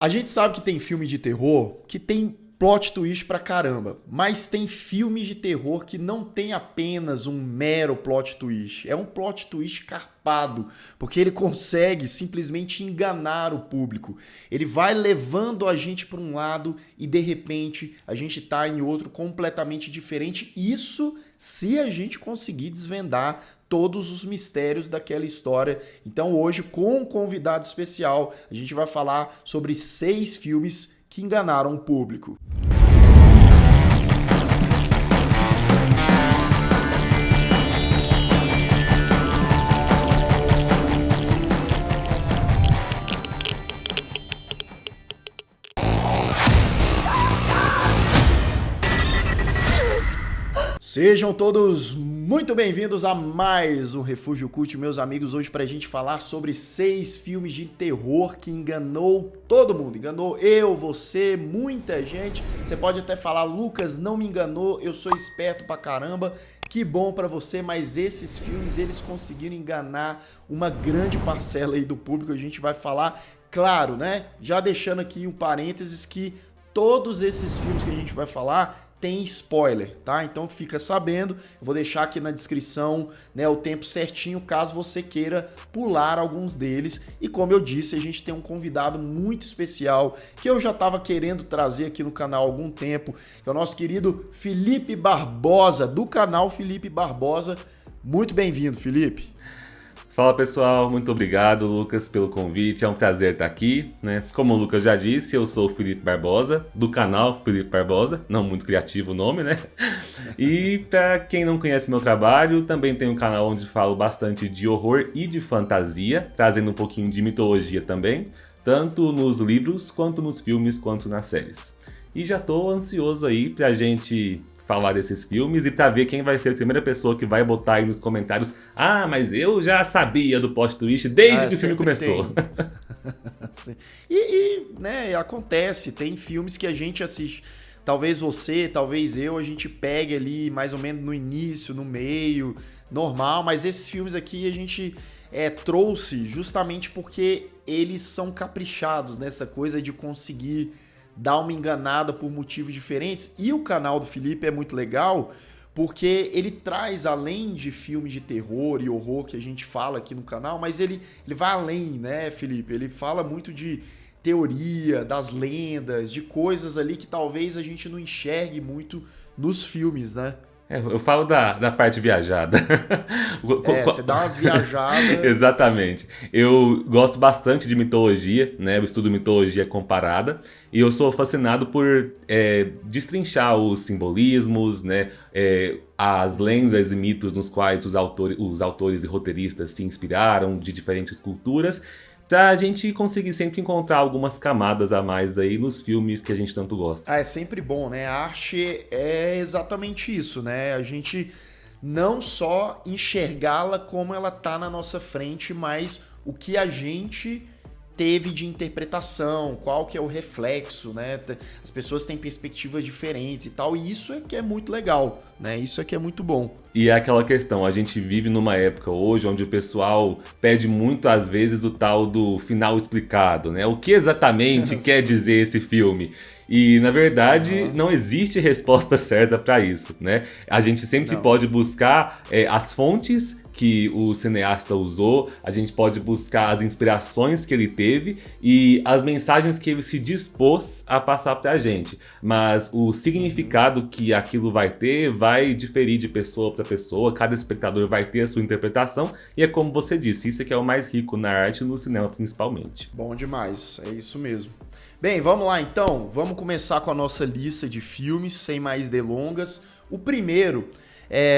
A gente sabe que tem filme de terror que tem plot twist pra caramba, mas tem filmes de terror que não tem apenas um mero plot twist, é um plot twist carpado, porque ele consegue simplesmente enganar o público. Ele vai levando a gente para um lado e de repente a gente tá em outro completamente diferente. Isso se a gente conseguir desvendar todos os mistérios daquela história. Então hoje, com um convidado especial, a gente vai falar sobre 6 filmes que enganaram o público. Sejam todos muito bem-vindos a mais um Refúgio Cult, meus amigos. Hoje pra gente falar sobre 6 filmes de terror que enganou todo mundo. Enganou eu, você, muita gente. Você pode até falar, Lucas, não me enganou, eu sou esperto pra caramba. Que bom pra você, mas esses filmes, eles conseguiram enganar uma grande parcela aí do público. A gente vai falar, claro, né? Já deixando aqui um parênteses que todos esses filmes que a gente vai falar tem spoiler, tá? Então fica sabendo, eu vou deixar aqui na descrição, né, o tempo certinho, caso você queira pular alguns deles. E como eu disse, a gente tem um convidado muito especial, que eu já estava querendo trazer aqui no canal há algum tempo, que é o nosso querido Felipe Barbosa, do canal Felipe Barbosa. Muito bem-vindo, Felipe. Fala pessoal, muito obrigado Lucas pelo convite, é um prazer estar aqui, né? Como o Lucas já disse, eu sou o Felipe Barbosa, do canal Felipe Barbosa, não muito criativo o nome, né? E para quem não conhece meu trabalho, também tem um canal onde falo bastante de horror e de fantasia, trazendo um pouquinho de mitologia também, tanto nos livros, quanto nos filmes, quanto nas séries. E já tô ansioso aí pra gente falar desses filmes e pra ver quem vai ser a primeira pessoa que vai botar aí nos comentários: ah, mas eu já sabia do plot twist desde que o filme começou. Né, acontece, tem filmes que a gente assiste, talvez você, talvez eu, a gente pegue ali mais ou menos no início, no meio, normal, mas esses filmes aqui a gente trouxe justamente porque eles são caprichados nessa coisa de conseguir dar uma enganada por motivos diferentes. E o canal do Felipe é muito legal porque ele traz, além de filmes de terror e horror que a gente fala aqui no canal, mas ele vai além, né, Felipe? Ele fala muito de teoria, das lendas, de coisas ali que talvez a gente não enxergue muito nos filmes, né? Eu falo da parte viajada. Você dá umas viajadas. Exatamente. Eu gosto bastante de mitologia, né? Eu estudo mitologia comparada e eu sou fascinado por destrinchar os simbolismos, né? As lendas e mitos nos quais os autores e roteiristas se inspiraram de diferentes culturas, pra gente conseguir sempre encontrar algumas camadas a mais aí nos filmes que a gente tanto gosta. É sempre bom, né? A arte é exatamente isso, né? A gente não só enxergá-la como ela tá na nossa frente, mas o que a gente teve de interpretação, qual que é o reflexo, né? As pessoas têm perspectivas diferentes e tal, e isso é que é muito legal, né? Isso é que é muito bom. E é aquela questão, a gente vive numa época hoje onde o pessoal pede muito às vezes o tal do final explicado, né? O que exatamente quer dizer esse filme? E na verdade não existe resposta certa para isso, né? A gente sempre pode buscar as fontes que o cineasta usou, a gente pode buscar as inspirações que ele teve e as mensagens que ele se dispôs a passar pra gente. Mas o significado que aquilo vai ter vai diferir de pessoa para pessoa, cada espectador vai ter a sua interpretação e é como você disse, isso é que é o mais rico na arte e no cinema principalmente. Bom demais, é isso mesmo. Bem, vamos lá então, vamos começar com a nossa lista de filmes, sem mais delongas. O primeiro,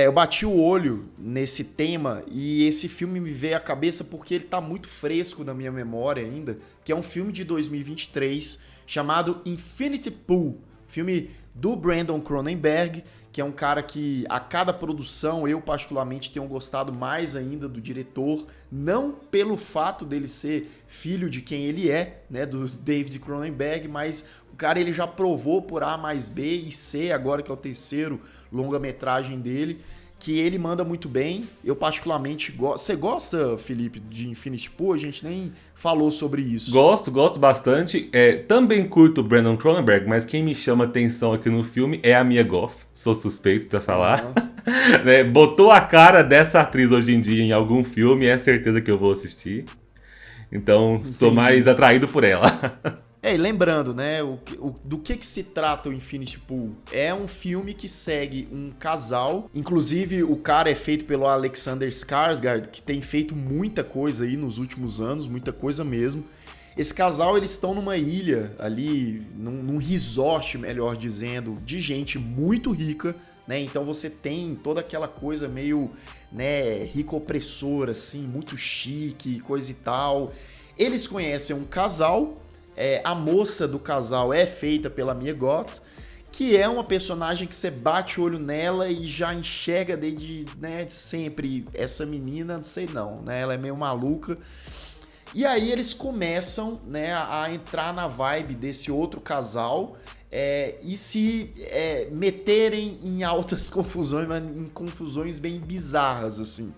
eu bati o olho nesse tema e esse filme me veio à cabeça porque ele tá muito fresco na minha memória ainda, que é um filme de 2023 chamado Infinity Pool, filme do Brandon Cronenberg, que é um cara que a cada produção eu particularmente tenho gostado mais ainda do diretor, não pelo fato dele ser filho de quem ele é, né, do David Cronenberg, mas o cara ele já provou por A mais B e C, agora que é o terceiro longa-metragem dele, que ele manda muito bem. Eu particularmente gosto. Você gosta, Felipe, de Infinity Pool? A gente nem falou sobre isso. Gosto bastante. Também curto o Brandon Cronenberg, mas quem me chama atenção aqui no filme é a Mia Goth. Sou suspeito pra falar. Botou a cara dessa atriz hoje em dia em algum filme, é certeza que eu vou assistir. Então, sou mais atraído por ela. E lembrando, né, do que se trata o Infinity Pool? É um filme que segue um casal, inclusive o cara é feito pelo Alexander Skarsgård, que tem feito muita coisa aí nos últimos anos, muita coisa mesmo. Esse casal, eles estão numa ilha ali, num resort, melhor dizendo, de gente muito rica, né? Então você tem toda aquela coisa meio, né, rico opressora, assim, muito chique, coisa e tal. Eles conhecem um casal. A moça do casal é feita pela Mia Goth, que é uma personagem que você bate o olho nela e já enxerga desde, né, sempre essa menina, não sei não, né, ela é meio maluca. E aí eles começam, né, a entrar na vibe desse outro casal e se meterem em altas confusões, mas em confusões bem bizarras, assim.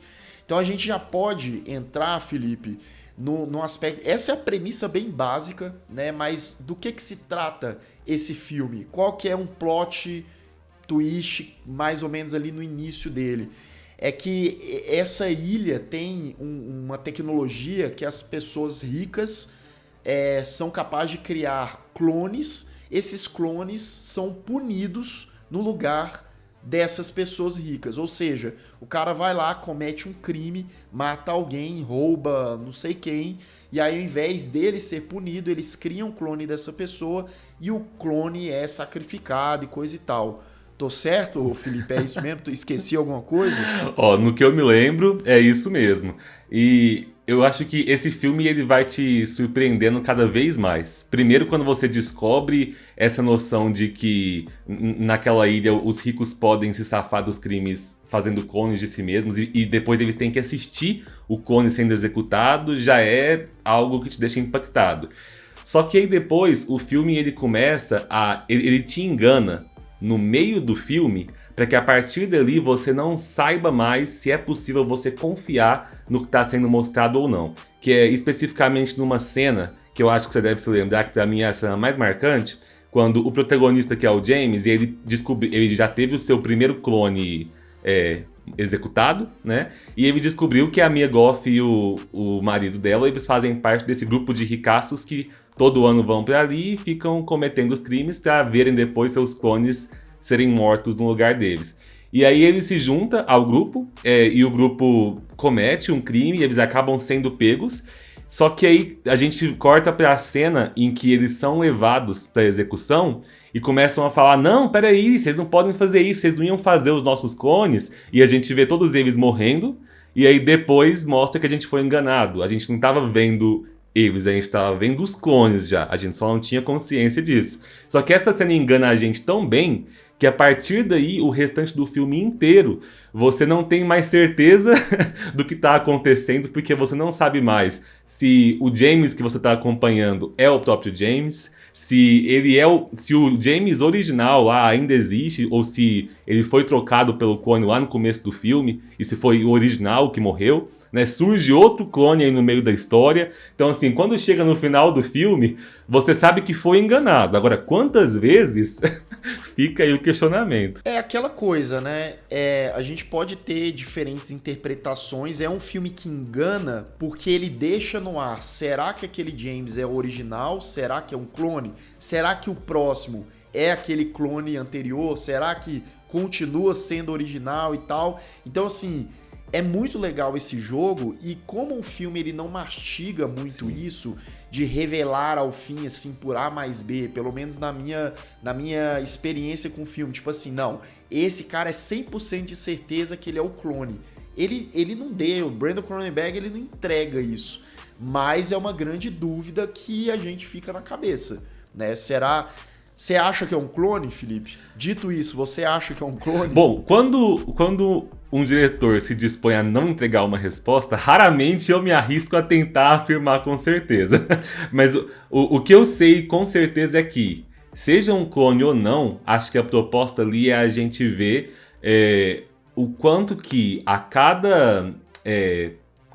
Então a gente já pode entrar, Felipe, no aspecto... Essa é a premissa bem básica, né? Mas do que se trata esse filme? Qual que é um plot twist mais ou menos ali no início dele? É que essa ilha tem uma tecnologia que as pessoas ricas são capazes de criar clones. Esses clones são punidos no lugar dessas pessoas ricas, ou seja, o cara vai lá, comete um crime, mata alguém, rouba não sei quem, e aí ao invés dele ser punido, eles criam um clone dessa pessoa e o clone é sacrificado e coisa e tal. Tô certo, Felipe? É isso mesmo? Tu esqueci alguma coisa? No que eu me lembro, é isso mesmo. E eu acho que esse filme ele vai te surpreendendo cada vez mais. Primeiro, quando você descobre essa noção de que naquela ilha os ricos podem se safar dos crimes fazendo clones de si mesmos e depois eles têm que assistir o clone sendo executado, já é algo que te deixa impactado. Só que aí depois o filme ele começa ele te engana no meio do filme, para que a partir dali você não saiba mais se é possível você confiar no que está sendo mostrado ou não. Que é especificamente numa cena, que eu acho que você deve se lembrar, que para mim é a cena mais marcante, quando o protagonista, que é o James, ele já teve o seu primeiro clone executado, né? E ele descobriu que a Mia Goth e o marido dela, eles fazem parte desse grupo de ricaços que todo ano vão para ali e ficam cometendo os crimes para verem depois seus clones serem mortos no lugar deles. E aí ele se junta ao grupo e o grupo comete um crime e eles acabam sendo pegos. Só que aí a gente corta para a cena em que eles são levados para execução e começam a falar: não, peraí, vocês não podem fazer isso, vocês não iam fazer os nossos clones. E a gente vê todos eles morrendo e aí depois mostra que a gente foi enganado. A gente não estava vendo eles, a gente estava vendo os clones já, a gente só não tinha consciência disso. Só que essa cena engana a gente tão bem que a partir daí, o restante do filme inteiro, você não tem mais certeza do que está acontecendo, porque você não sabe mais se o James que você está acompanhando é o próprio James, se o James original ainda existe, ou se ele foi trocado pelo clone lá no começo do filme, e se foi o original que morreu, né? Surge outro clone aí no meio da história. Então, assim, quando chega no final do filme, você sabe que foi enganado. Agora, quantas vezes fica aí o questionamento. É aquela coisa, né? A gente pode ter diferentes interpretações. É um filme que engana porque ele deixa no ar. Será que aquele James é o original? Será que é um clone? Será que o próximo é aquele clone anterior? Será que continua sendo original e tal? Então, assim, é muito legal esse jogo, e como o filme ele não mastiga muito isso de revelar ao fim, assim, por A mais B, pelo menos na minha experiência com o filme, tipo assim, não, esse cara é 100% de certeza que ele é o clone. Ele não deu, o Brandon Cronenberg ele não entrega isso, mas é uma grande dúvida que a gente fica na cabeça, né? Será... Você acha que é um clone, Felipe? Dito isso, você acha que é um clone? Bom, quando um diretor se dispõe a não entregar uma resposta, raramente eu me arrisco a tentar afirmar com certeza. Mas o que eu sei com certeza é que, seja um clone ou não, acho que a proposta ali é a gente ver o quanto que a cada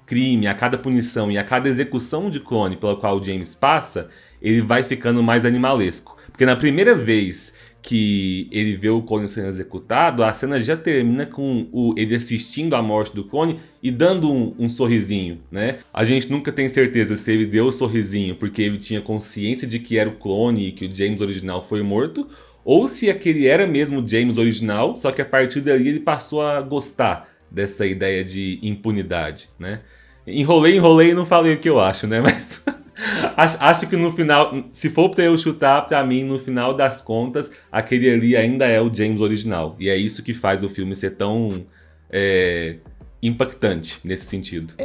crime, a cada punição e a cada execução de clone pela qual o James passa, ele vai ficando mais animalesco. Porque na primeira vez que ele vê o clone sendo executado, a cena já termina com ele assistindo à morte do clone e dando um sorrisinho, né? A gente nunca tem certeza se ele deu o sorrisinho porque ele tinha consciência de que era o clone e que o James original foi morto, ou se aquele era mesmo o James original, só que a partir dali ele passou a gostar dessa ideia de impunidade, né? Enrolei e não falei o que eu acho, né? Mas acho que no final, se for pra eu chutar, pra mim, no final das contas, aquele ali ainda é o James original. E é isso que faz o filme ser tão impactante nesse sentido.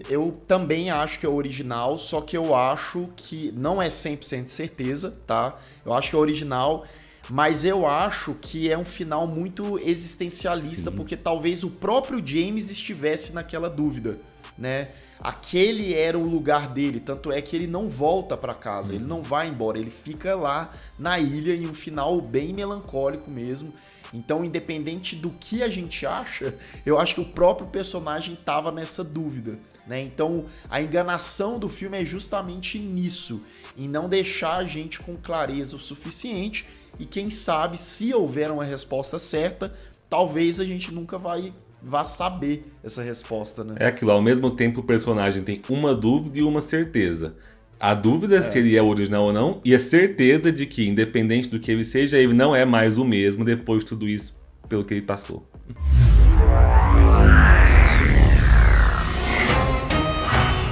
Eu também acho que é o original, só que eu acho que não é 100% certeza, tá? Eu acho que é o original, mas eu acho que é um final muito existencialista, sim, porque talvez o próprio James estivesse naquela dúvida, né? Aquele era o lugar dele, tanto é que ele não volta pra casa, ele não vai embora, ele fica lá na ilha em um final bem melancólico mesmo. Então, independente do que a gente acha, eu acho que o próprio personagem tava nessa dúvida, né? Então, a enganação do filme é justamente nisso, em não deixar a gente com clareza o suficiente, e quem sabe, se houver uma resposta certa, talvez a gente nunca vá saber essa resposta, né? É aquilo, ao mesmo tempo o personagem tem uma dúvida e uma certeza. A dúvida se ele é o original ou não, e a certeza de que, independente do que ele seja, ele não é mais o mesmo depois de tudo isso pelo que ele passou.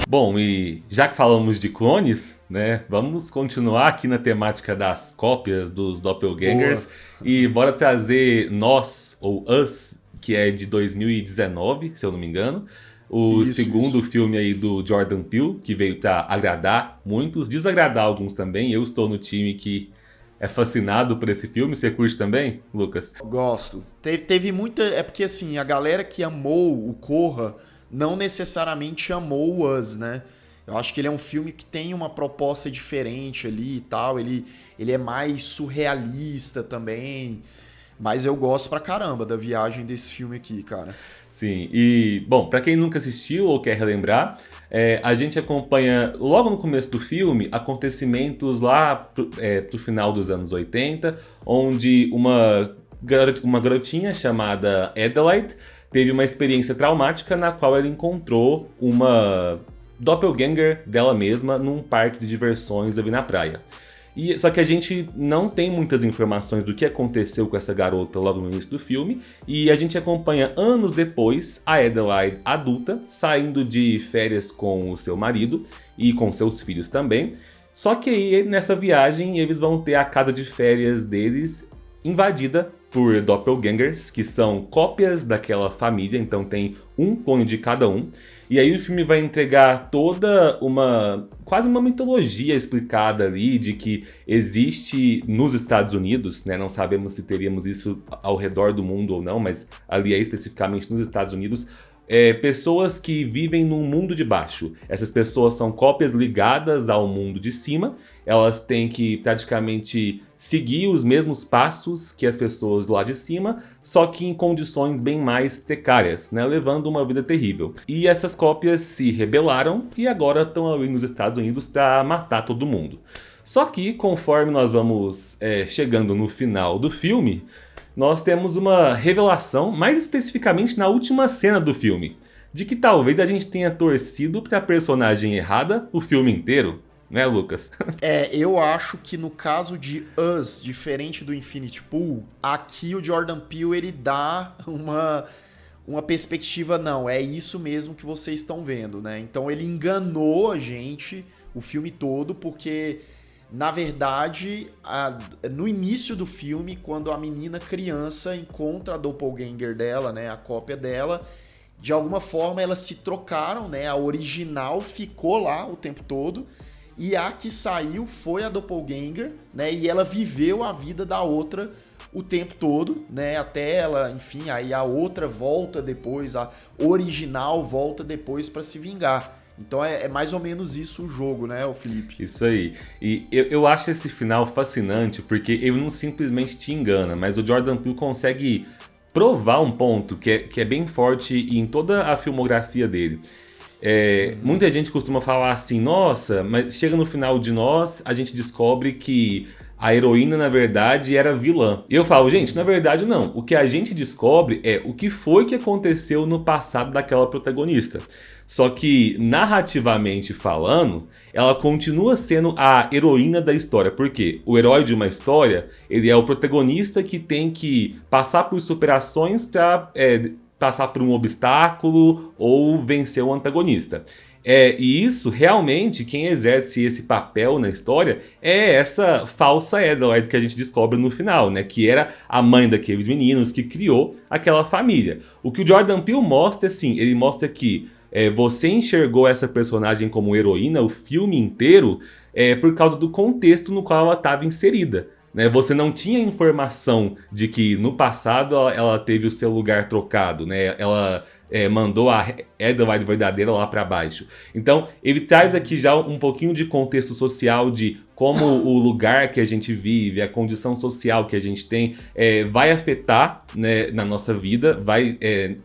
Bom, e já que falamos de clones, né, vamos continuar aqui na temática das cópias dos doppelgangers. Boa. E bora trazer Nós, ou Us, que é de 2019, se eu não me engano. O segundo filme aí do Jordan Peele, que veio pra agradar muitos, desagradar alguns também. Eu estou no time que é fascinado por esse filme. Você curte também, Lucas? Gosto. Teve muita... É porque, assim, a galera que amou o Corra não necessariamente amou o Us, né? Eu acho que ele é um filme que tem uma proposta diferente ali e tal. Ele é mais surrealista também. Mas eu gosto pra caramba da viagem desse filme aqui, cara. Sim, e, bom, pra quem nunca assistiu ou quer relembrar, a gente acompanha, logo no começo do filme, acontecimentos lá pro final dos anos 80, onde uma garotinha chamada Adelaide teve uma experiência traumática na qual ela encontrou uma doppelganger dela mesma num parque de diversões ali na praia. Só que a gente não tem muitas informações do que aconteceu com essa garota logo no início do filme, e a gente acompanha anos depois a Adelaide adulta saindo de férias com o seu marido e com seus filhos também. Só que aí nessa viagem eles vão ter a casa de férias deles invadida por doppelgangers, que são cópias daquela família, então tem um clone de cada um. E aí o filme vai entregar toda quase uma mitologia explicada ali de que existe nos Estados Unidos, né? Não sabemos se teríamos isso ao redor do mundo ou não, mas ali especificamente nos Estados Unidos, pessoas que vivem num mundo de baixo. Essas pessoas são cópias ligadas ao mundo de cima, elas têm que praticamente seguir os mesmos passos que as pessoas do lado de cima, só que em condições bem mais precárias, né, levando uma vida terrível. E essas cópias se rebelaram e agora estão ali nos Estados Unidos para matar todo mundo. Só que, conforme nós vamos chegando no final do filme, nós temos uma revelação, mais especificamente na última cena do filme, de que talvez a gente tenha torcido para a personagem errada o filme inteiro, né, Lucas? Eu acho que no caso de Us, diferente do Infinity Pool, aqui o Jordan Peele ele dá uma perspectiva, não, é isso mesmo que vocês estão vendo, né? Então ele enganou a gente o filme todo, porque na verdade, no início do filme, quando a menina criança encontra a doppelganger dela, né, a cópia dela, de alguma forma elas se trocaram, né, a original ficou lá o tempo todo, e a que saiu foi a doppelganger, né, e ela viveu a vida da outra o tempo todo, né, até ela, enfim, aí a outra volta depois, a original volta depois para se vingar. Então é mais ou menos isso o jogo, né, o Felipe? Isso aí. E eu acho esse final fascinante porque ele não simplesmente te engana, mas o Jordan Peele consegue provar um ponto que é bem forte em toda a filmografia dele. Muita gente costuma falar assim, nossa, mas chega no final de Nós, a gente descobre que a heroína, na verdade, era vilã. E eu falo, gente, na verdade não. O que a gente descobre é o que foi que aconteceu no passado daquela protagonista. Só que, narrativamente falando, ela continua sendo a heroína da história. Porque o herói de uma história, ele é o protagonista que tem que passar por superações para passar por um obstáculo ou vencer o antagonista. E isso, realmente, quem exerce esse papel na história é essa falsa Adelaide que a gente descobre no final, né? Que era a mãe daqueles meninos que criou aquela família. O que o Jordan Peele mostra, assim, ele mostra que você enxergou essa personagem como heroína o filme inteiro por causa do contexto no qual ela estava inserida. Né? Você não tinha informação de que no passado ela teve o seu lugar trocado, né? Ela mandou a Adelaide verdadeira lá para baixo. Então, ele traz aqui já um pouquinho de contexto social de como o lugar que a gente vive, a condição social que a gente tem, vai afetar, né, na nossa vida.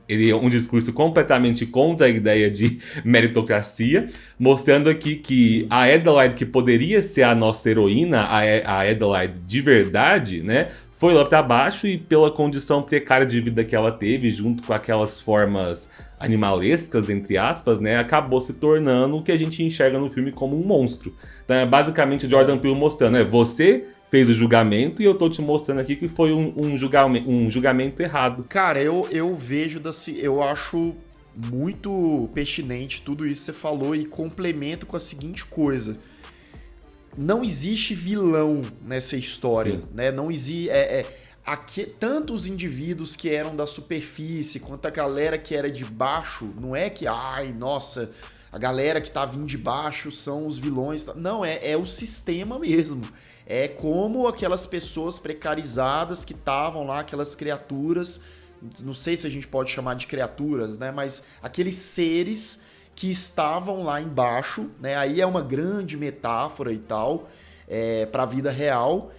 Ele é um discurso completamente contra a ideia de meritocracia, mostrando aqui que a Adelaide, que poderia ser a nossa heroína, a Adelaide de verdade, né, foi lá para baixo e pela condição precária de vida que ela teve, junto com aquelas formas animalescas, entre aspas, né, acabou se tornando o que a gente enxerga no filme como um monstro. Então é basicamente o Jordan Peele mostrando, você fez o julgamento e eu tô te mostrando aqui que foi um julgamento errado. Cara, eu vejo, eu acho muito pertinente tudo isso que você falou e complemento com a seguinte coisa. Não existe vilão nessa história, né? Não existe... tanto os indivíduos que eram da superfície, quanto a galera que era de baixo, não é que, nossa, a galera que tá vindo de baixo são os vilões. Não, é o sistema mesmo. É como aquelas pessoas precarizadas que estavam lá, aquelas criaturas, não sei se a gente pode chamar de criaturas, né? Mas aqueles seres que estavam lá embaixo, né? Aí é uma grande metáfora e tal, para a vida real.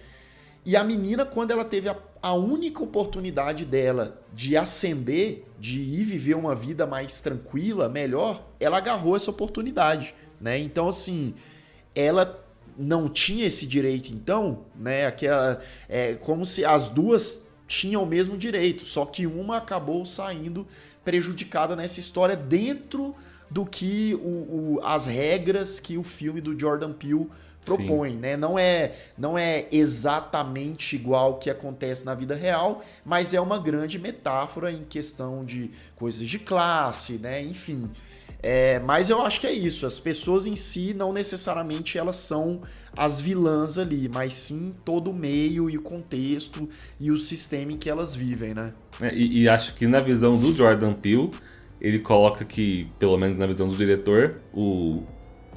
E a menina, quando ela teve a única oportunidade dela de ascender, de ir viver uma vida mais tranquila, melhor, ela agarrou essa oportunidade, né? Então, assim, ela não tinha esse direito, então, né? Como se as duas tinham o mesmo direito, só que uma acabou saindo prejudicada nessa história dentro do que as regras que o filme do Jordan Peele propõe, né? Não é exatamente igual ao que acontece na vida real, mas é uma grande metáfora em questão de coisas de classe, né? Enfim. Mas eu acho que é isso. As pessoas em si, não necessariamente elas são as vilãs ali, mas sim todo o meio e o contexto e o sistema em que elas vivem, né? E acho que na visão do Jordan Peele, ele coloca que, pelo menos na visão do diretor, o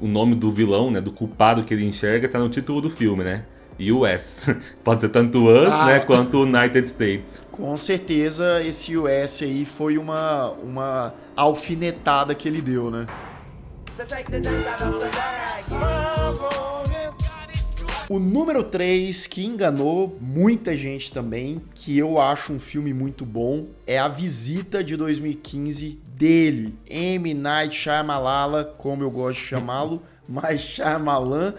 nome do vilão, né, do culpado que ele enxerga, tá no título do filme, né? US. Pode ser tanto US, né, quanto United States. Com certeza esse US aí foi uma alfinetada que ele deu, né? O número 3, que enganou muita gente também, que eu acho um filme muito bom, é A Visita de 2015 dele, M. Night Shyamalan, como eu gosto de chamá-lo, mas Shyamalan,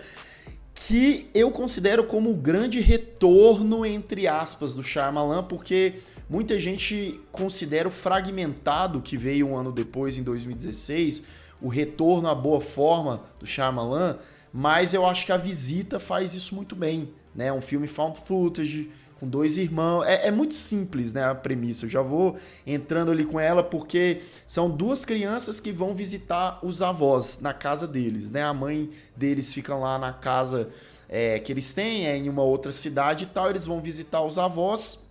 que eu considero como o grande retorno, entre aspas, do Shyamalan, porque muita gente considera o Fragmentado, que veio um ano depois, em 2016, o retorno à boa forma do Shyamalan, mas eu acho que A Visita faz isso muito bem, né? Um filme found footage, com dois irmãos. É muito simples, né, a premissa. Eu já vou entrando ali com ela porque são duas crianças que vão visitar os avós na casa deles, né? A mãe deles fica lá na casa que eles têm, em uma outra cidade e tal. Eles vão visitar os avós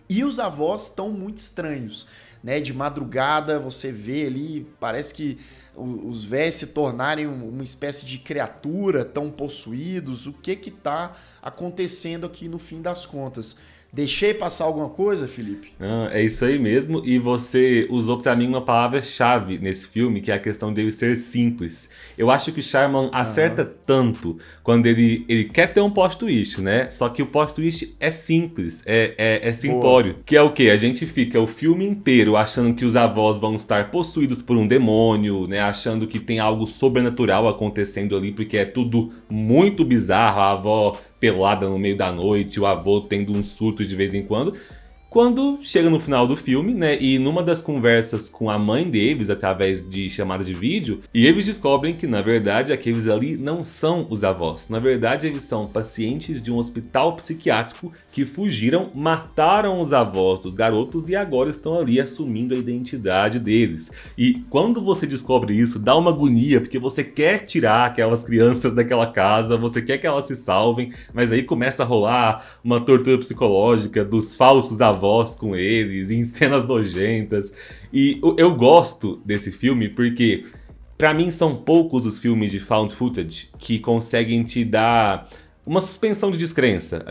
e os avós estão muito estranhos, né? De madrugada você vê ali, parece que os velhos se tornarem uma espécie de criatura, tão possuídos. O que tá acontecendo aqui no fim das contas? Deixei passar alguma coisa, Felipe? Ah, é isso aí mesmo, e você usou pra mim uma palavra-chave nesse filme, que é a questão dele ser simples. Eu acho que o Shyamalan acerta tanto quando ele quer ter um plot twist, né? Só que o plot twist é simples, é simplório. Que é o quê? A gente fica o filme inteiro achando que os avós vão estar possuídos por um demônio, né? Achando que tem algo sobrenatural acontecendo ali, porque é tudo muito bizarro, a avó pelada no meio da noite, o avô tendo uns surtos de vez em quando. Quando chega no final do filme, né, e numa das conversas com a mãe deles, através de chamada de vídeo, e eles descobrem que, na verdade, aqueles ali não são os avós. Na verdade, eles são pacientes de um hospital psiquiátrico que fugiram, mataram os avós dos garotos e agora estão ali assumindo a identidade deles. E quando você descobre isso, dá uma agonia, porque você quer tirar aquelas crianças daquela casa, você quer que elas se salvem, mas aí começa a rolar uma tortura psicológica dos falsos avós com eles, em cenas nojentas. E eu gosto desse filme porque, pra mim, são poucos os filmes de found footage que conseguem te dar uma suspensão de descrença.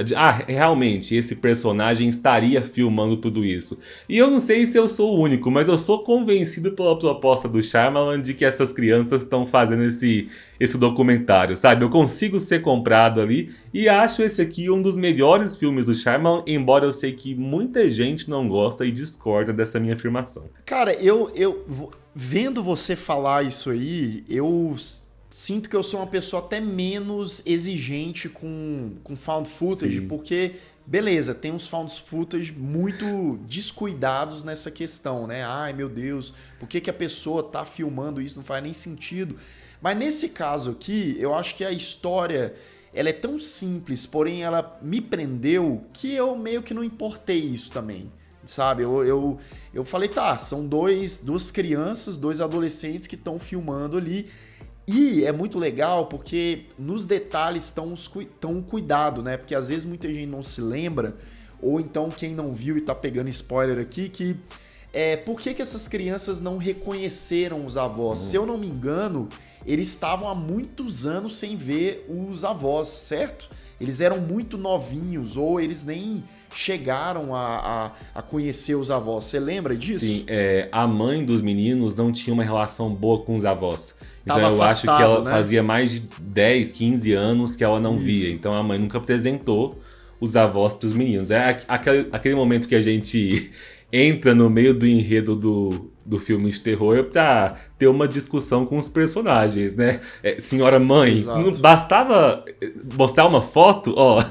Realmente, esse personagem estaria filmando tudo isso. E eu não sei se eu sou o único, mas eu sou convencido pela proposta do Shyamalan de que essas crianças estão fazendo esse documentário, sabe? Eu consigo ser comprado ali e acho esse aqui um dos melhores filmes do Shyamalan, embora eu sei que muita gente não gosta e discorda dessa minha afirmação. Cara, vendo você falar isso aí, eu sinto que eu sou uma pessoa até menos exigente com found footage, porque, beleza, tem uns found footage muito descuidados nessa questão, né? Ai, meu Deus, por que a pessoa tá filmando isso? Não faz nem sentido. Mas nesse caso aqui, eu acho que a história, ela é tão simples, porém ela me prendeu, que eu meio que não importei isso também. Sabe, eu falei, tá, são duas crianças, dois adolescentes que estão filmando ali. E é muito legal porque nos detalhes estão um cuidado, né? Porque às vezes muita gente não se lembra, ou então quem não viu e tá pegando spoiler aqui, que por que essas crianças não reconheceram os avós? Se eu não me engano, eles estavam há muitos anos sem ver os avós, certo? Eles eram muito novinhos, ou eles nem chegaram a conhecer os avós. Você lembra disso? Sim, a mãe dos meninos não tinha uma relação boa com os avós. Então Tava eu acho que afastado, ela né? fazia mais de 10, 15 anos que ela não via. Então a mãe nunca apresentou os avós para os meninos. É aquele momento que a gente entra no meio do enredo do filme de terror pra ter uma discussão com os personagens, né? Senhora mãe, Exato. não bastava mostrar uma foto? Ó,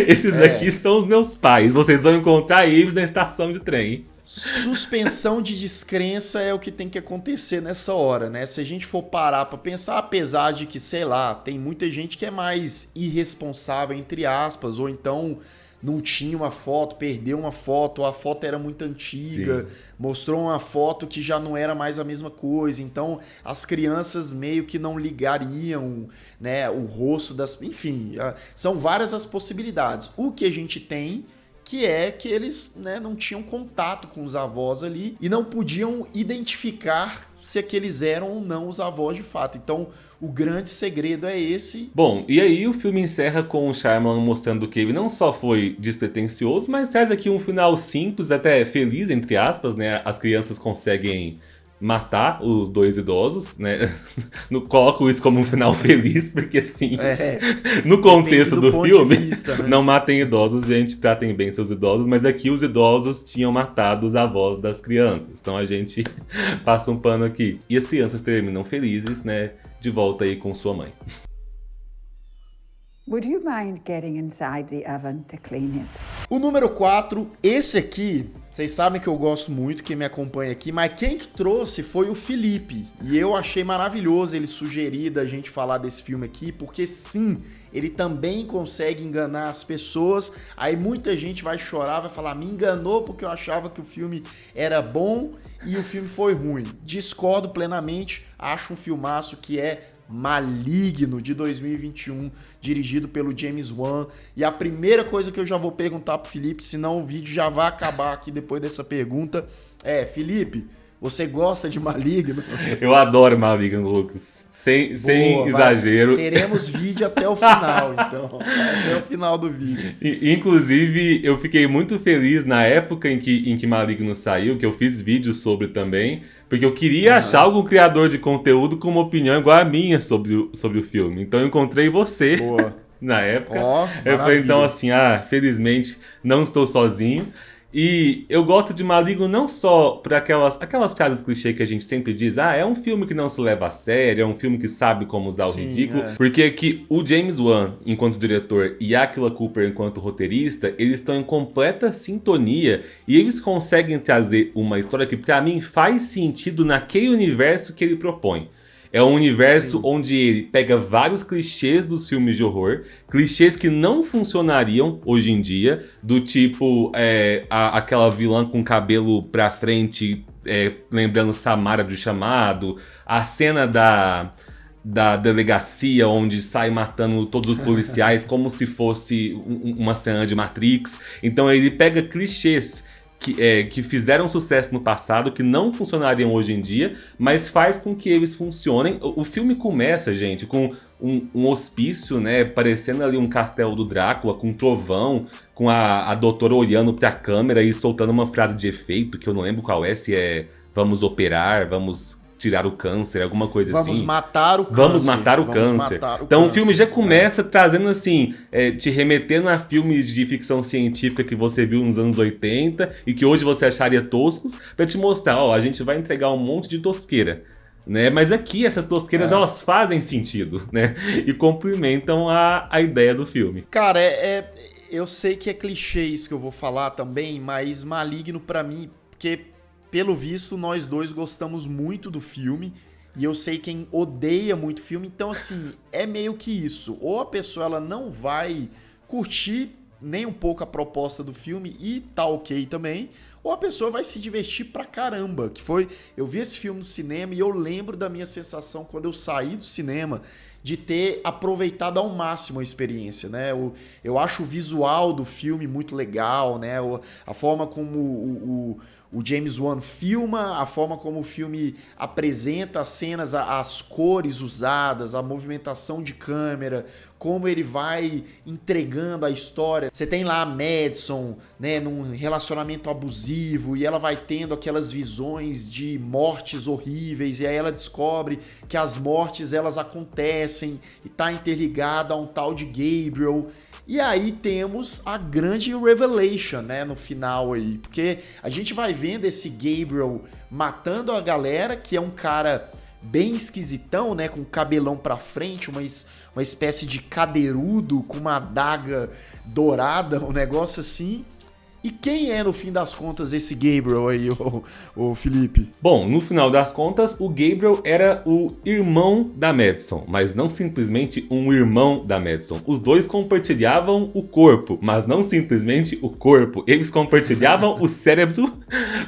esses aqui são os meus pais. Vocês vão encontrar eles na estação de trem. Suspensão de descrença é o que tem que acontecer nessa hora, né? Se a gente for parar pra pensar, apesar de que, sei lá, tem muita gente que é mais irresponsável, entre aspas, ou então não tinha uma foto, perdeu uma foto, ou a foto era muito antiga, mostrou uma foto que já não era mais a mesma coisa, então as crianças meio que não ligariam, né, o rosto das... Enfim, são várias as possibilidades. O que a gente tem que é que eles, né, não tinham contato com os avós ali e não podiam identificar se aqueles eram ou não os avós de fato. Então, o grande segredo é esse. Bom, e aí o filme encerra com o Shyamalan mostrando que ele não só foi despretensioso, mas traz aqui um final simples, até feliz, entre aspas, né? As crianças conseguem matar os dois idosos, né? Coloco isso como um final feliz, porque assim, no contexto do filme, vista, né? Não matem idosos, gente, tratem bem seus idosos, mas aqui os idosos tinham matado os avós das crianças, então a gente passa um pano aqui. E as crianças terminam felizes, né? De volta aí com sua mãe. Would you mind getting inside the oven to clean it? O número 4, esse aqui, vocês sabem que eu gosto muito, quem me acompanha aqui, mas quem que trouxe foi o Felipe. E eu achei maravilhoso ele sugerir da gente falar desse filme aqui, porque sim, ele também consegue enganar as pessoas. Aí muita gente vai chorar, vai falar, me enganou porque eu achava que o filme era bom e o filme foi ruim. Discordo plenamente, acho um filmaço que é Maligno, de 2021, dirigido pelo James Wan. E a primeira coisa que eu já vou perguntar pro Felipe, senão o vídeo já vai acabar aqui depois dessa pergunta, Felipe, Você gosta de Maligno? Eu adoro Maligno, Lucas. Sem exagero. Teremos vídeo até o final, então. Até o final do vídeo. Inclusive, eu fiquei muito feliz na época em que Maligno saiu, que eu fiz vídeos sobre também, porque eu queria achar algum criador de conteúdo com uma opinião igual a minha sobre o filme. Então eu encontrei você. Boa. Na época. Eu falei, então assim, felizmente não estou sozinho. E eu gosto de Maligno não só por aquelas frases clichê que a gente sempre diz, é um filme que não se leva a sério, é um filme que sabe como usar o ridículo, porque que o James Wan, enquanto diretor, e Akila Cooper, enquanto roteirista, eles estão em completa sintonia e eles conseguem trazer uma história que pra mim faz sentido naquele universo que ele propõe. É um universo onde ele pega vários clichês dos filmes de horror, clichês que não funcionariam hoje em dia, do tipo aquela vilã com cabelo pra frente, lembrando Samara do Chamado, a cena da delegacia onde sai matando todos os policiais como se fosse uma cena de Matrix. Então ele pega clichês que fizeram sucesso no passado, que não funcionariam hoje em dia, mas faz com que eles funcionem. O filme começa, gente, com um hospício, né, parecendo ali um castelo do Drácula, com um trovão, com a doutora olhando pra câmera e soltando uma frase de efeito, que eu não lembro qual se é vamos operar, vamos tirar o câncer, alguma coisa assim. Vamos matar o câncer. Então o filme já começa trazendo assim, te remetendo a filmes de ficção científica que você viu nos anos 80 e que hoje você acharia toscos, pra te mostrar, a gente vai entregar um monte de tosqueira, né? Mas aqui essas tosqueiras elas fazem sentido, né? E complementam a ideia do filme. Cara, eu sei que é clichê isso que eu vou falar também, mas Maligno pra mim, porque pelo visto, nós dois gostamos muito do filme e eu sei quem odeia muito o filme, então assim, é meio que isso. Ou a pessoa ela não vai curtir nem um pouco a proposta do filme e tá ok também, ou a pessoa vai se divertir pra caramba, que foi, eu vi esse filme no cinema e eu lembro da minha sensação quando eu saí do cinema de ter aproveitado ao máximo a experiência, né? Eu acho o visual do filme muito legal, né? A forma como o James Wan filma, a forma como o filme apresenta as cenas, as cores usadas, a movimentação de câmera, como ele vai entregando a história. Você tem lá a Madison, né, num relacionamento abusivo, e ela vai tendo aquelas visões de mortes horríveis, e aí ela descobre que as mortes elas acontecem e tá interligada a um tal de Gabriel. E aí temos a grande revelation, né, no final aí, porque a gente vai vendo esse Gabriel matando a galera, que é um cara bem esquisitão, né, com cabelão pra frente, uma espécie de cadeirudo com uma adaga dourada, um negócio assim. E quem é, no fim das contas, esse Gabriel aí, o Felipe? Bom, no final das contas, o Gabriel era o irmão da Madison, mas não simplesmente um irmão da Madison. Os dois compartilhavam o corpo, mas não simplesmente o corpo. Eles compartilhavam o cérebro,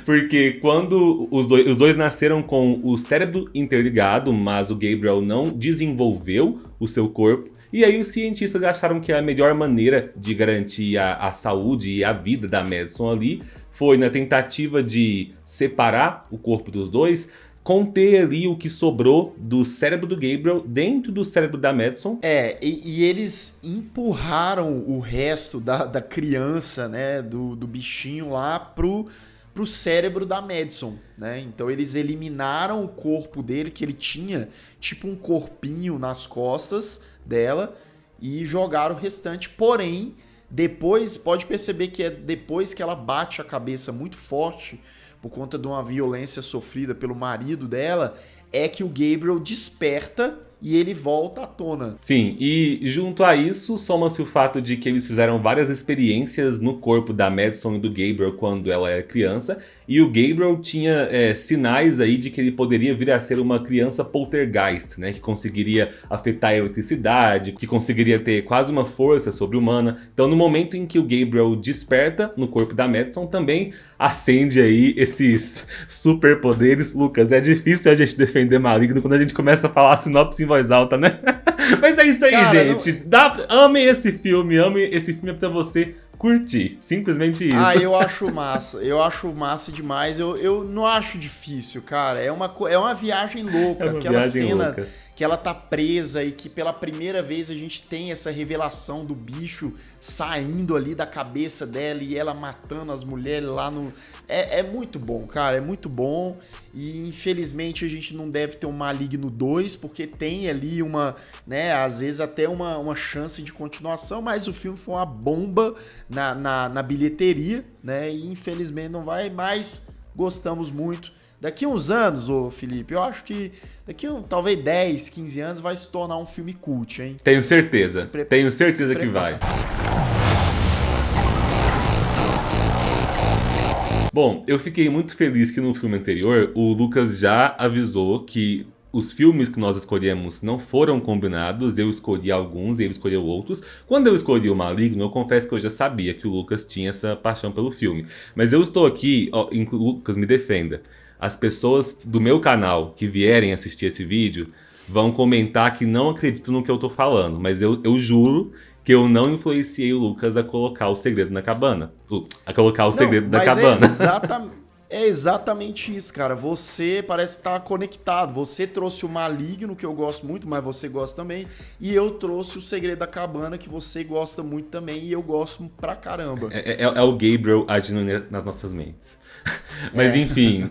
porque quando os dois nasceram com o cérebro interligado, mas o Gabriel não desenvolveu o seu corpo. E aí os cientistas acharam que a melhor maneira de garantir a saúde e a vida da Madison ali foi na tentativa de separar o corpo dos dois, conter ali o que sobrou do cérebro do Gabriel dentro do cérebro da Madison. E eles empurraram o resto da criança, né, do bichinho lá pro cérebro da Madison, né? Então eles eliminaram o corpo dele, que ele tinha tipo um corpinho nas costas dela, e jogaram o restante. Porém, depois, pode perceber que é depois que ela bate a cabeça muito forte, por conta de uma violência sofrida pelo marido dela, é que o Gabriel desperta e ele volta à tona. Sim, e junto a isso, soma-se o fato de que eles fizeram várias experiências no corpo da Madison e do Gabriel quando ela era criança, e o Gabriel tinha sinais aí de que ele poderia vir a ser uma criança poltergeist, né, que conseguiria afetar a eletricidade, que conseguiria ter quase uma força sobre-humana. Então, no momento em que o Gabriel desperta no corpo da Madison, também acende aí esses superpoderes. Lucas, é difícil a gente defender Maligno quando a gente começa a falar a sinopse em voz alta, né? Mas é isso aí, cara, gente. Amem esse filme é pra você curti. Simplesmente isso. Ah, eu acho massa. Eu acho massa demais. Eu não acho difícil, cara. É uma viagem louca. É uma Aquela viagem cena louca. que ela tá presa e que pela primeira vez a gente tem essa revelação do bicho saindo ali da cabeça dela e ela matando as mulheres lá no... É muito bom, cara. É muito bom. E infelizmente a gente não deve ter um Maligno 2, porque tem ali uma, né, às vezes até uma chance de continuação, mas o filme foi uma bomba na bilheteria, né? E infelizmente não vai, mas gostamos muito. Daqui a uns anos, ô Felipe, eu acho que daqui a talvez 10, 15 anos vai se tornar um filme cult, hein? Tenho certeza. Tenho certeza que vai. Bom, eu fiquei muito feliz que no filme anterior o Lucas já avisou que os filmes que nós escolhemos não foram combinados, eu escolhi alguns e ele escolheu outros. Quando eu escolhi o Maligno, eu confesso que eu já sabia que o Lucas tinha essa paixão pelo filme. Mas eu estou aqui, ó, Lucas, me defenda. As pessoas do meu canal que vierem assistir esse vídeo vão comentar que não acreditam no que eu tô falando, mas eu juro que eu não influenciei o Lucas a colocar o segredo na cabana. A colocar o segredo da cabana. É exatamente isso, cara. Você parece estar conectado. Você trouxe o Maligno, que eu gosto muito, mas você gosta também. E eu trouxe o Segredo da Cabana, que você gosta muito também. E eu gosto pra caramba. É o Gabriel agindo nas nossas mentes. Mas enfim,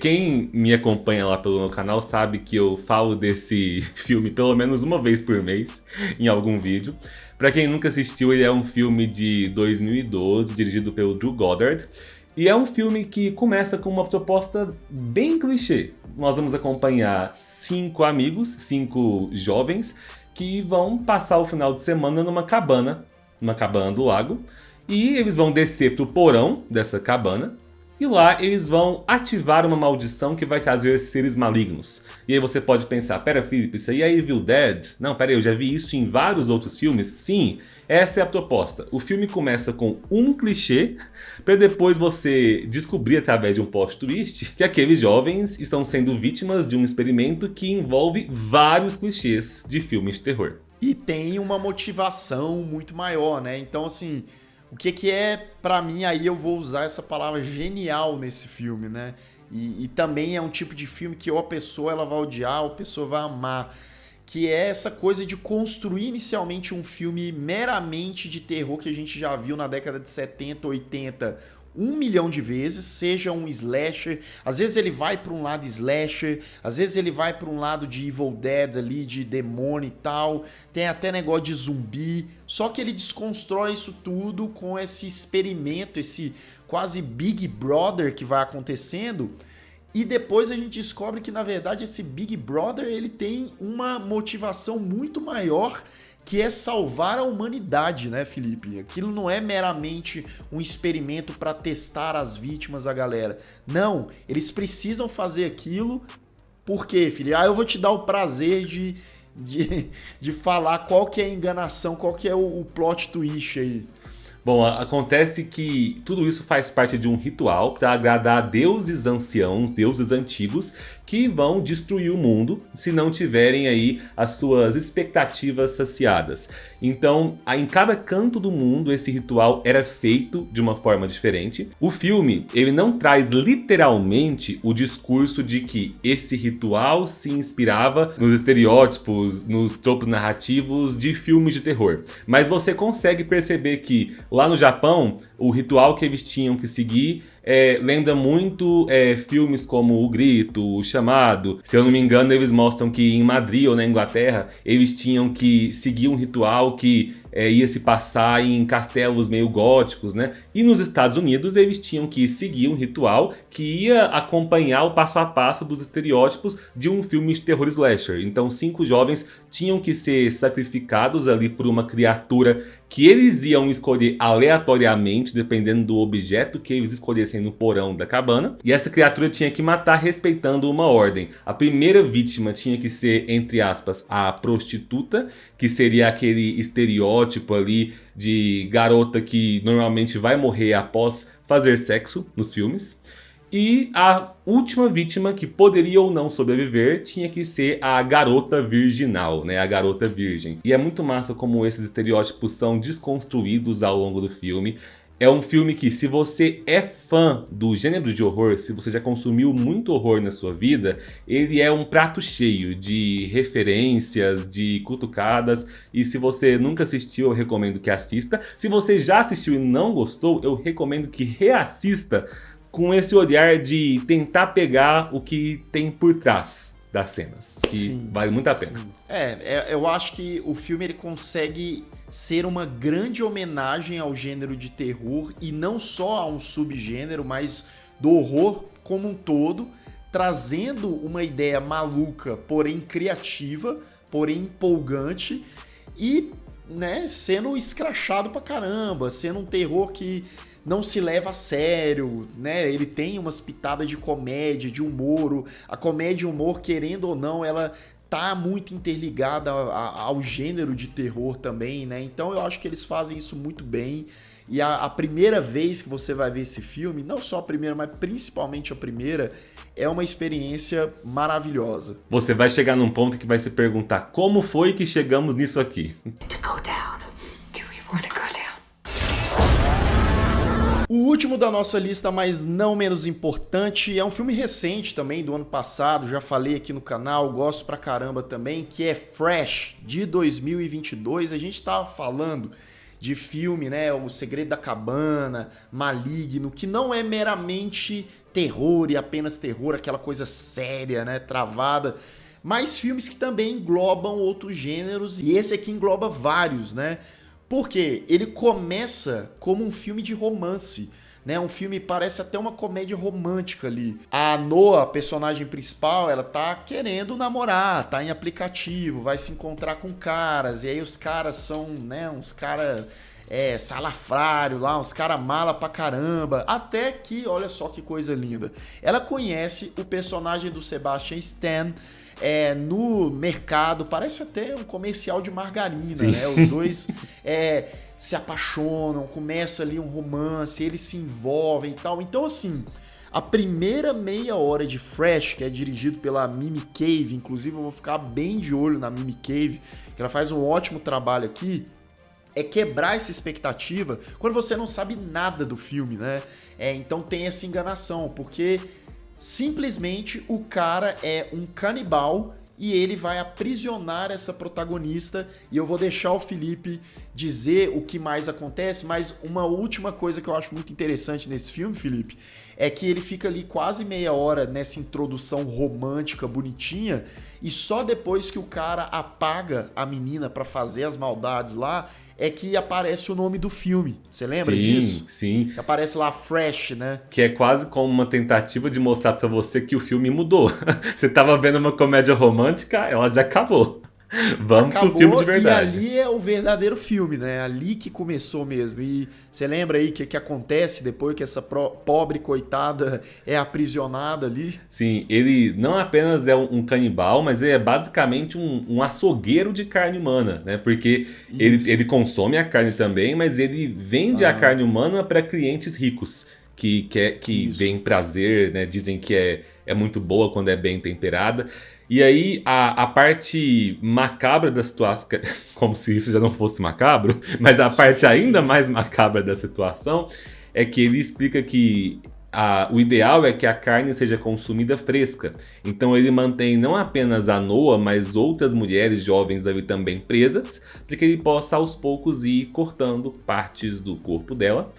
quem me acompanha lá pelo meu canal sabe que eu falo desse filme pelo menos uma vez por mês, em algum vídeo. Pra quem nunca assistiu, ele é um filme de 2012, dirigido pelo Drew Goddard. E é um filme que começa com uma proposta bem clichê. Nós vamos acompanhar 5 amigos, 5 jovens, que vão passar o final de semana numa cabana do lago. E eles vão descer pro porão dessa cabana. E lá eles vão ativar uma maldição que vai trazer seres malignos. E aí você pode pensar, pera Felipe, isso aí é Evil Dead? Não, pera aí, eu já vi isso em vários outros filmes. Sim, essa é a proposta. O filme começa com um clichê, para depois você descobrir através de um plot twist que aqueles jovens estão sendo vítimas de um experimento que envolve vários clichês de filmes de terror. E tem uma motivação muito maior, né? Então, assim... O que é, pra mim, aí eu vou usar essa palavra genial nesse filme, né? E também é um tipo de filme que ou a pessoa ela vai odiar ou a pessoa vai amar. Que é essa coisa de construir inicialmente um filme meramente de terror que a gente já viu na década de 70, 80... 1 milhão de vezes, seja um slasher, às vezes ele vai para um lado slasher, às vezes ele vai para um lado de Evil Dead ali, de demônio e tal, tem até negócio de zumbi, só que ele desconstrói isso tudo com esse experimento, esse quase Big Brother que vai acontecendo, e depois a gente descobre que na verdade esse Big Brother ele tem uma motivação muito maior, que é salvar a humanidade, né, Felipe? Aquilo não é meramente um experimento para testar as vítimas, a galera. Não, eles precisam fazer aquilo. Por quê, Felipe? Eu vou te dar o prazer de falar qual que é a enganação, qual que é o plot twist aí. Bom, acontece que tudo isso faz parte de um ritual para agradar a deuses anciãos, deuses antigos, que vão destruir o mundo se não tiverem aí as suas expectativas saciadas. Então, em cada canto do mundo, esse ritual era feito de uma forma diferente. O filme, ele não traz literalmente o discurso de que esse ritual se inspirava nos estereótipos, nos tropos narrativos de filmes de terror. Mas você consegue perceber que lá no Japão, o ritual que eles tinham que seguir lembra muito filmes como O Grito, O Chamado. Se eu não me engano, eles mostram que em Madrid ou na Inglaterra, eles tinham que seguir um ritual que ia se passar em castelos meio góticos, né? E nos Estados Unidos eles tinham que seguir um ritual que ia acompanhar o passo a passo dos estereótipos de um filme de terror slasher. Então 5 jovens tinham que ser sacrificados ali por uma criatura que eles iam escolher aleatoriamente, dependendo do objeto que eles escolhessem no porão da cabana. E essa criatura tinha que matar respeitando uma ordem. A primeira vítima tinha que ser, entre aspas, a prostituta, que seria aquele estereótipo ali de garota que normalmente vai morrer após fazer sexo nos filmes. E a última vítima que poderia ou não sobreviver tinha que ser a garota virginal, né? A garota virgem. E é muito massa como esses estereótipos são desconstruídos ao longo do filme. É um filme que, se você é fã do gênero de horror, se você já consumiu muito horror na sua vida, ele é um prato cheio de referências, de cutucadas. E se você nunca assistiu, eu recomendo que assista. Se você já assistiu e não gostou, eu recomendo que reassista com esse olhar de tentar pegar o que tem por trás das cenas, que sim, vale muito a pena. Eu acho que o filme ele consegue ser uma grande homenagem ao gênero de terror, e não só a um subgênero, mas do horror como um todo, trazendo uma ideia maluca, porém criativa, porém empolgante, e, né, sendo escrachado pra caramba, sendo um terror que não se leva a sério, né? Ele tem umas pitadas de comédia, de humor. A comédia e o humor, querendo ou não, ela tá muito interligada ao gênero de terror também, né? Então eu acho que eles fazem isso muito bem. E a primeira vez que você vai ver esse filme, não só a primeira, mas principalmente a primeira, é uma experiência maravilhosa. Você vai chegar num ponto que vai se perguntar: como foi que chegamos nisso aqui? O último da nossa lista, mas não menos importante, é um filme recente também, do ano passado, já falei aqui no canal, gosto pra caramba também, que é Fresh, de 2022. A gente tava falando de filme, né, O Segredo da Cabana, Maligno, que não é meramente terror e apenas terror, aquela coisa séria, né, travada, mas filmes que também englobam outros gêneros, e esse aqui engloba vários, né? Porque ele começa como um filme de romance, né? Um filme, parece até uma comédia romântica ali. A Noah, a personagem principal, ela tá querendo namorar, tá em aplicativo, vai se encontrar com caras, e aí os caras são, né, uns caras salafrário lá, uns caras mala pra caramba, até que, olha só que coisa linda, ela conhece o personagem do Sebastian Stan, no mercado, parece até um comercial de margarina, sim, né? Os dois se apaixonam, começa ali um romance, eles se envolvem e tal. Então, assim, a primeira meia hora de Fresh, que é dirigido pela Mimi Cave, inclusive eu vou ficar bem de olho na Mimi Cave, que ela faz um ótimo trabalho aqui, é quebrar essa expectativa quando você não sabe nada do filme, né? Então tem essa enganação, porque simplesmente o cara é um canibal e ele vai aprisionar essa protagonista, e eu vou deixar o Felipe dizer o que mais acontece, mas uma última coisa que eu acho muito interessante nesse filme, Felipe, é que ele fica ali quase meia hora nessa introdução romântica, bonitinha, e só depois que o cara apaga a menina pra fazer as maldades lá, é que aparece o nome do filme. Você lembra disso? Sim, sim. Aparece lá Fresh, né? Que é quase como uma tentativa de mostrar pra você que o filme mudou. Você tava vendo uma comédia romântica, ela já acabou. Vamos pro filme de verdade. E ali é o verdadeiro filme, né? Ali que começou mesmo. E você lembra aí o que acontece depois que essa pobre coitada é aprisionada ali? Sim, ele não apenas é um canibal, mas ele é basicamente um açougueiro de carne humana, né? Porque ele consome a carne também, mas ele vende a carne humana para clientes ricos que veem prazer, né? Dizem que é muito boa quando é bem temperada. E aí, a parte macabra da situação, como se isso já não fosse macabro, mas a parte ainda mais macabra da situação é que ele explica que o ideal é que a carne seja consumida fresca. Então ele mantém não apenas a Noah, mas outras mulheres jovens ali também presas, para que ele possa aos poucos ir cortando partes do corpo dela.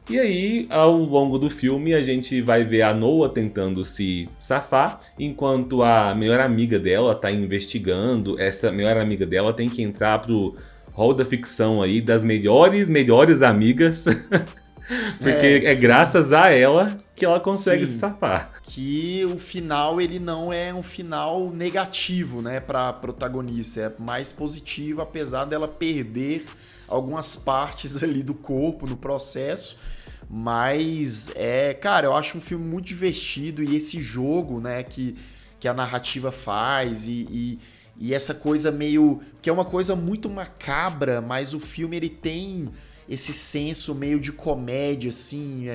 E aí, ao longo do filme, a gente vai ver a Noah tentando se safar, enquanto a melhor amiga dela tá investigando. Essa melhor amiga dela tem que entrar pro hall da ficção aí das melhores amigas, porque é graças a ela que ela consegue se safar. Que o final, ele não é um final negativo, né, pra protagonista, é mais positivo, apesar dela perder algumas partes ali do corpo no processo. Mas cara, eu acho um filme muito divertido, e esse jogo, né, que a narrativa faz, e essa coisa meio, que é uma coisa muito macabra, mas o filme ele tem esse senso meio de comédia, assim,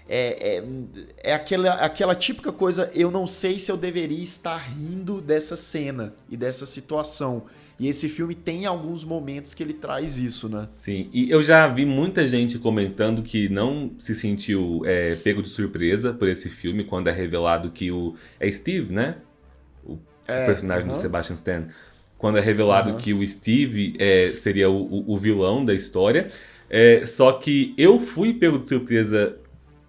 é aquela típica coisa, eu não sei se eu deveria estar rindo dessa cena e dessa situação. E esse filme tem alguns momentos que ele traz isso, né? Sim, e eu já vi muita gente comentando que não se sentiu pego de surpresa por esse filme quando é revelado que é Steve, né? O personagem do Sebastian Stan. Quando é revelado que o Steve seria o vilão da história. Só que eu fui pego de surpresa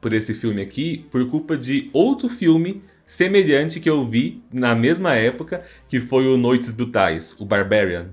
por esse filme aqui por culpa de outro filme semelhante que eu vi na mesma época, que foi o Noites Brutais, o Barbarian.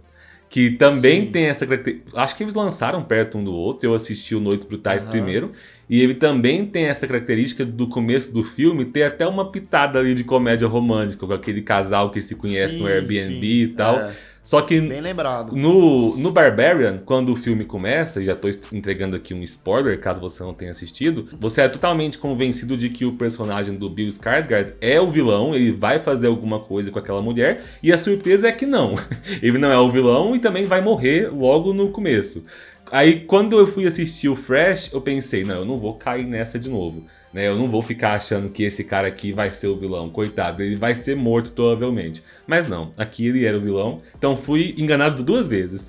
Que também tem essa característica. Acho que eles lançaram perto um do outro. Eu assisti o Noites Brutais primeiro. E ele também tem essa característica do começo do filme ter até uma pitada ali de comédia romântica, com aquele casal que se conhece no Airbnb e tal. Só que bem lembrado. No Barbarian, quando o filme começa, e já tô entregando aqui um spoiler, caso você não tenha assistido, você é totalmente convencido de que o personagem do Bill Skarsgård é o vilão, ele vai fazer alguma coisa com aquela mulher, e a surpresa é que não. Ele não é o vilão e também vai morrer logo no começo. Aí, quando eu fui assistir o Fresh, eu pensei, não, eu não vou cair nessa de novo. Né? Eu não vou ficar achando que esse cara aqui vai ser o vilão. Coitado, ele vai ser morto provavelmente. Mas não, aqui ele era o vilão. Então fui enganado 2 vezes.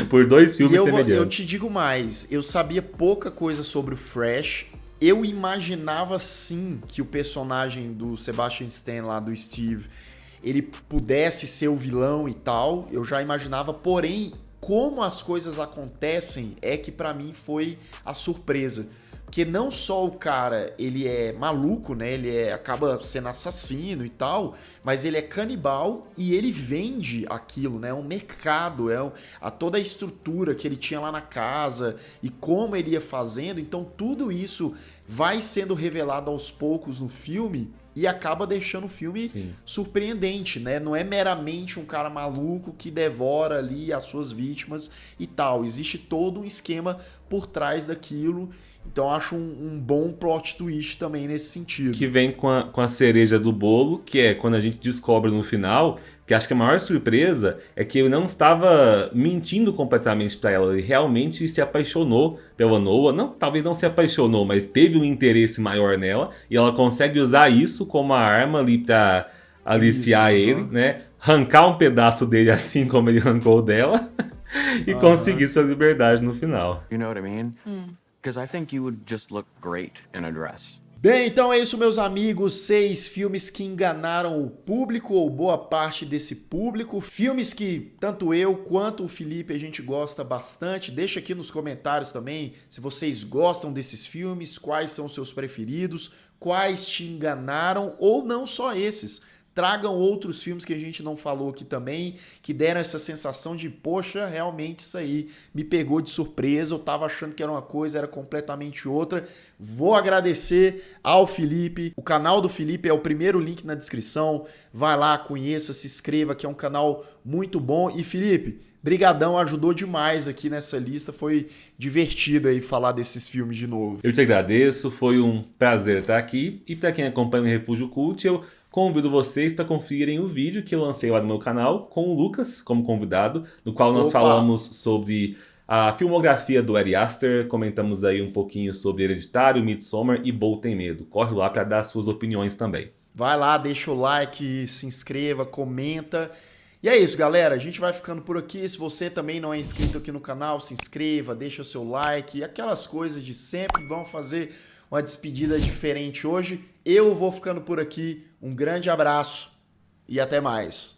Por 2 filmes semelhantes. Eu te digo mais, eu sabia pouca coisa sobre o Fresh. Eu imaginava sim que o personagem do Sebastian Stan lá, do Steve, ele pudesse ser o vilão e tal. Eu já imaginava, porém, como as coisas acontecem é que pra mim foi a surpresa. Porque não só o cara, ele é maluco, né? Ele acaba sendo assassino e tal, mas ele é canibal e ele vende aquilo, né? É um mercado, toda a estrutura que ele tinha lá na casa e como ele ia fazendo. Então tudo isso vai sendo revelado aos poucos no filme e acaba deixando o filme surpreendente, né? Não é meramente um cara maluco que devora ali as suas vítimas e tal. Existe todo um esquema por trás daquilo. Então eu acho um bom plot twist também nesse sentido. Que vem com a cereja do bolo, que é quando a gente descobre no final, que acho que a maior surpresa é que ele não estava mentindo completamente pra ela, ele realmente se apaixonou pela Noah. Não, talvez não se apaixonou, mas teve um interesse maior nela, e ela consegue usar isso como a arma ali pra aliciar ele, né? Arrancar um pedaço dele assim como ele arrancou dela, e conseguir sua liberdade no final. You know what I mean? Because I think you would just look great in a dress. Bem, então é isso, meus amigos. 6 filmes que enganaram o público, ou boa parte desse público. Filmes que tanto eu quanto o Felipe a gente gosta bastante. Deixa aqui nos comentários também se vocês gostam desses filmes, quais são os seus preferidos, quais te enganaram, ou não só esses. Tragam outros filmes que a gente não falou aqui também, que deram essa sensação de, poxa, realmente isso aí me pegou de surpresa, eu tava achando que era uma coisa, era completamente outra. Vou agradecer ao Felipe, o canal do Felipe é o primeiro link na descrição, vai lá, conheça, se inscreva, que é um canal muito bom. E Felipe, brigadão, ajudou demais aqui nessa lista, foi divertido aí falar desses filmes de novo. Eu te agradeço, foi um prazer estar aqui, e para quem acompanha o Refúgio Cult, eu convido vocês para conferirem o vídeo que eu lancei lá no meu canal com o Lucas como convidado, no qual nós falamos sobre a filmografia do Ari Aster, comentamos aí um pouquinho sobre Hereditário, Midsommar e Bo Tem Medo. Corre lá para dar suas opiniões também. Vai lá, deixa o like, se inscreva, comenta. E é isso, galera. A gente vai ficando por aqui. Se você também não é inscrito aqui no canal, se inscreva, deixa o seu like, aquelas coisas de sempre. Vamos fazer uma despedida diferente hoje. Eu vou ficando por aqui. Um grande abraço e até mais.